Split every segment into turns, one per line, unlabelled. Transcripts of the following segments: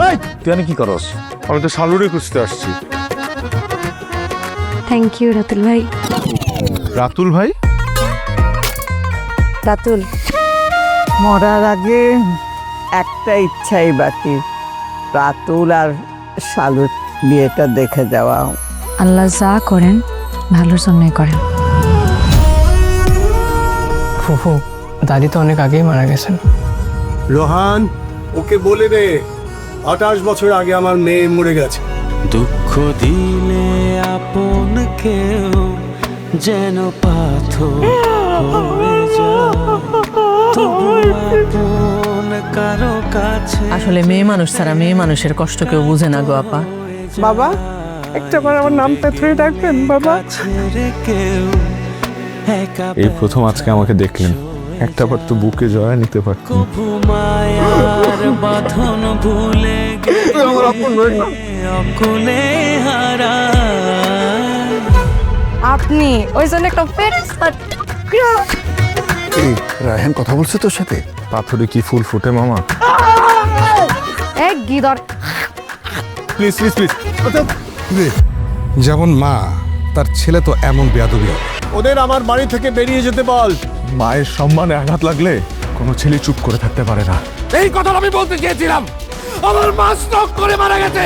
তুই এখানে কি করস?
আমি তো শালুরে খুঁজতে আসছি।
থ্যাংক ইউ রাতুল ভাই।
রাতুল ভাই?
রাতুল,
মরার আগে একটা ইচ্ছাই বাকি, রাতুল আর শালুর বিয়েটা দেখে যাওয়া।
আল্লাহ যা করেন ভালোর জন্যই করেন।
ফুফু, দাদি তো অনেক আগেই মারা গেছেন।
রোহান, ওকে বলে দে 28 বছর আগে আমার মেয়ে মরে গেছে।
দুঃখ দিলে আপন কেউ যেন পাথর হয়ে যায়, তবু আপন কারো কাছে।
আসলে মেয়ে মানুষ ছাড়া মেয়ে মানুষের কষ্ট কেউ বুঝে না গো আপা।
বাবা, একটা বার আমার নামটা ধরে ডাকবেন বাবা।
ছেড়ে কেউ একা
এই প্রথম আজকে আমাকে দেখলেন, একটা বার তো বুকে জড়ায় নিতে পারতেন।
কভু মায়ার বাঁধন ভুলে অকুলে হারায়।
আপনি ওই জন্য একটা পেট
রায়হান কথা বলছে তোর সাথে?
পাথরে কি ফুল ফুটে মামা?
এক গিদর।
Please please please.
যেমন মা, তার ছেলে তো এমন বেয়াদবি হবে। ওদের আমার বাড়ি থেকে বেরিয়ে যেতে বল।
মায়ের সম্মানে আঘাত লাগলে কোনো ছেলে চুপ করে থাকতে পারে না।
এই কথা আমি বলতে চেয়েছিলাম। আমার মা স্ট্রোক করে মারা গেছে।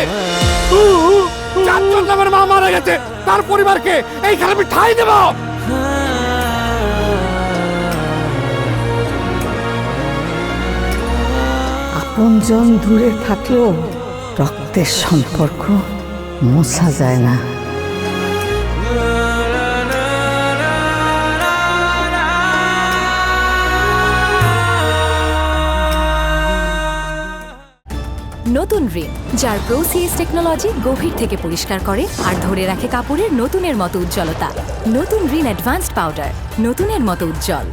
চারজন আমার মা মারা গেছে, তার পরিবারকে এইখানে আমি ঠাঁই দেব।
আপনজন দূরে থাকলেও রক্তের সম্পর্ক মোছা যায় না।
নতুন রিন, যার প্রোসিএস টেকনোলজি গভীর থেকে পরিষ্কার করে আর ধরে রাখে কাপড়ের নতুনের মতো উজ্জ্বলতা। নতুন রিন অ্যাডভান্সড পাউডার, নতুনের মতো উজ্জ্বল।